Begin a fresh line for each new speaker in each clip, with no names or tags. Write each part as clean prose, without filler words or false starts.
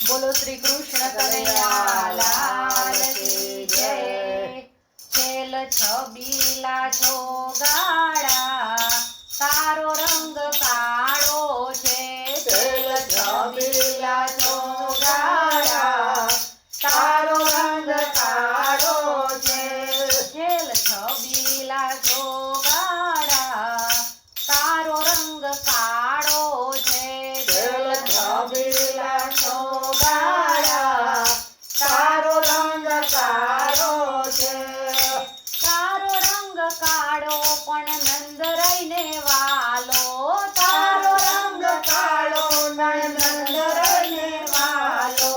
બોલો શ્રી કૃષ્ણ કનૈયા લાલ કી જય। છેલ છબીલા ચોગાડા તારો રંગ કાળો છે। છેલ છબીલા ચોગાડા તારો રંગ કાળો છે। છેલ છબીલા ચોગાડા તારો રંગ કાળો છે। છેલ છબીલા ચોગાડા તારો રંગ કાળો છે। તારો રંગ કાળો પણ નંદ રઈને વાલો। તારો રંગ કાળો પણ નંદ રઈને વાલો।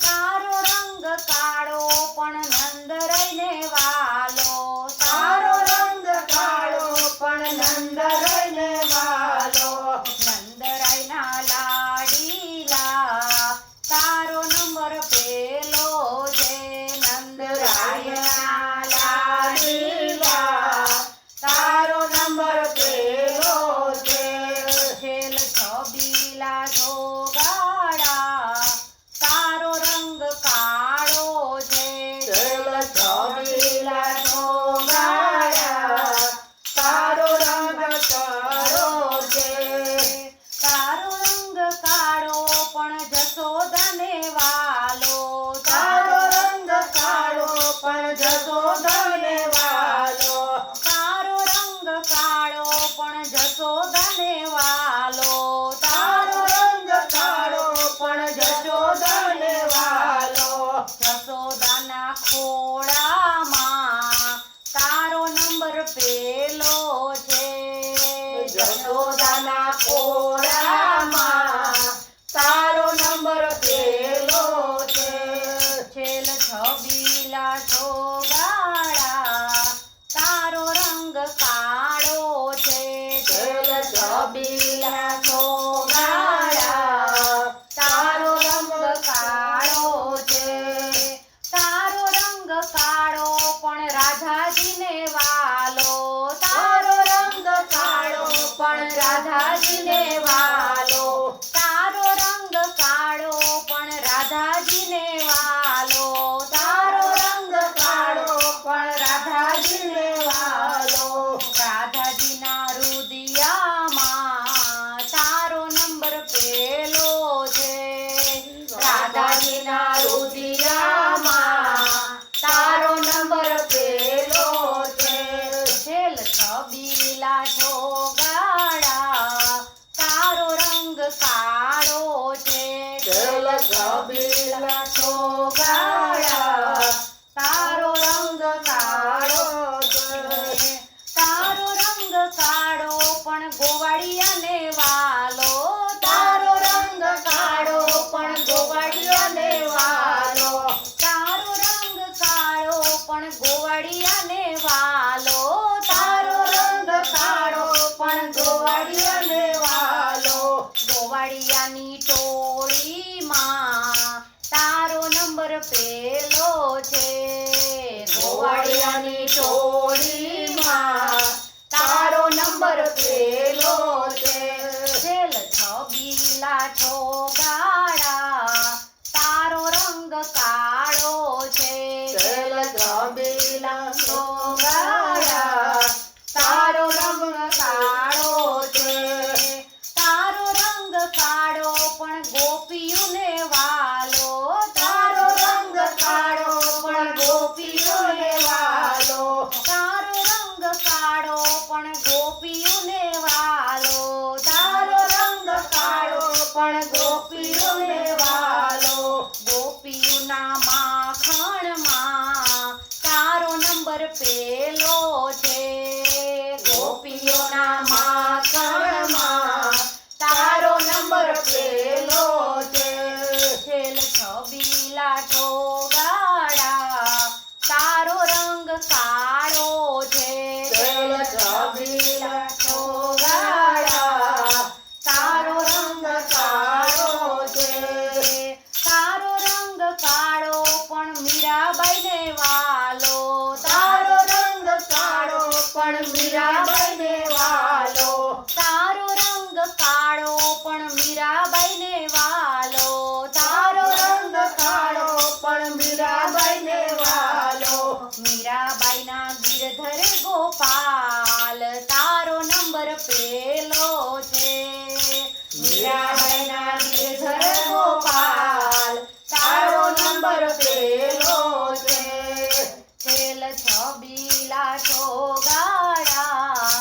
તારો રંગ કાળો પણ નંદ રઈને વાલો। તારો રંગ કાળો પણ નંદ રઈને વાલો। નંદરાયના લાડીલા તારો નંબર પેલો છે। નંદરાયના લાડીલા તારો નંબર પેલો છે। છેલ છબીલા ચોગાડા તારો રંગ કાળો છે। છેલ છબીલા ચોગાડા તારો રંગ કાળો છે। તારો રંગ કાળો પણ જશોદાને વાલો। તારો રંગ કાળો પણ જશોદાને વાલો। તારો રંગ કાળો પણ જશોદાને વાલો। તારો રંગ કાળો પણ જશોદાને વાલો। જશોદાના ખોળામાં તારો નંબર પેલો છે। જશોદાના ખોળામાં તારો નંબર પેલો છે। છેલ છબીલા ચોગાડા તારો રંગ કાળો છે। છેલ છબીલા ચોગાડા તારો રંગ કાળો છે। તારો રંગ કાળો પણ રાધાજીને વાલો। તારો રંગ કાળો પણ રાધાજીને વાલો। તારો રંગ કાળો પણ રાધાજીને વાલો। તારો રંગ કાળો પણ રાધાજીને વાલો। રાધાજીના રુદિયામાં તારો નંબર પેલો છે। રાધાજીના રુદિયામાં તારો નંબર પેલો છે। છેલ છબીલા ચોગાડા તારો રંગ કાળો છે। છેલ છબીલા ચોગાડા તારો રંગ કાળો છે। તારો રંગ કાળો પણ ગોવાળિયાને વાલો। તારો રંગ કાળો પણ ગોવાળિયાને વાલો। તારો રંગ કાળો પણ ગોવાળિયાને વાલો। તારો રંગ કાળો પણ ગોવાળિયાને વાલો। ગોવાળિયાની ટોળીમાં તારો નંબર પેલો છે। ગોવાળિયાની ટોળીમાં તારો નંબર પેલો છે। છેલ છબીલા ચોગાડા તારો રંગ કાળો છે। છેલ છબીલા ચોગાડા તારો રંગ કાળો છે। તારો રંગ કાળો પણ ગોપીઓને વાલો। તારો રંગ કાળો પણ ગોપીઓને વાલો। તારો રંગ કાળો પણ ગોપીઓને વાલો। મીરાબાઈના ગિરધર ગોપાલ તારો નંબર પેલો છે. છેલ છબીલા ચોગાડા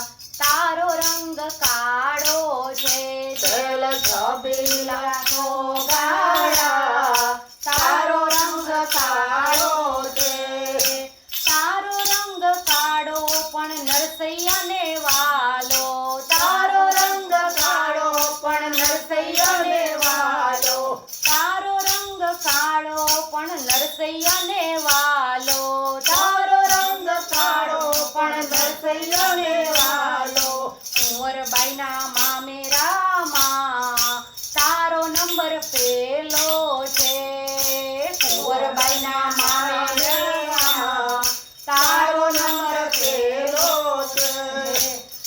તારો રંગ કાળો છે. છેલ છબીલા ચોગાડા તારો રંગ કાળો છે. તારો રંગ કાળો પણ નરસૈયાને વાલો. તારો રંગ કાળો પણ નરસૈયાને વાલો. તારો રંગ કાળો પણ નરસૈયાને વાલો. તારો રંગ કાળો પણ નરસૈયાને વાલો. કુંવરબાઈના મામેરામાં તારો નંબર પેલો છે. કુંવરબાઈના મામેરામાં તારો નંબર પેલો છે.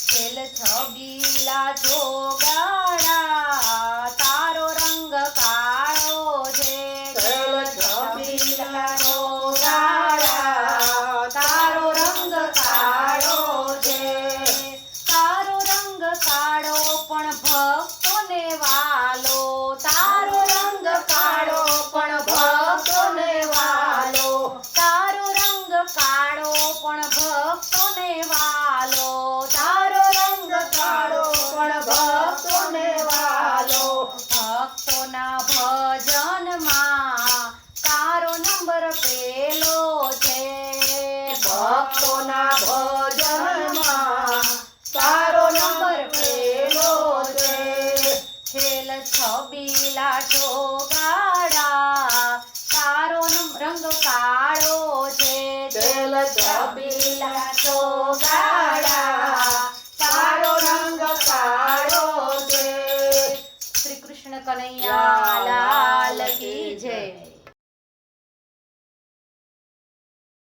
છેલ છબીલા ચોગાડા તારો રંગ કાળો છે. છેલ છબીલા ચોગાડા તારો રંગ કાળો છે. તારો રંગ કાળો પણ ભક્તોને વાલો. તારો રંગ કાળો પણ ભક્તોને વાલો. તારો રંગ કાળો પણ ભક્તોને વાલો. તારો રંગ કાળો પણ ભક્તોને વાલો. ભક્તોના ભજનમાં તારો નંબર પેલો છે. ભક્તોના ભજનમાં તારો નંબર પેલો છે. છેલ છબીલા ચોગાડા તારો રંગ કાળો છે. છેલ છબીલા ચોગાડા તારો રંગ કાળો છે. શ્રી કૃષ્ણ કનૈયા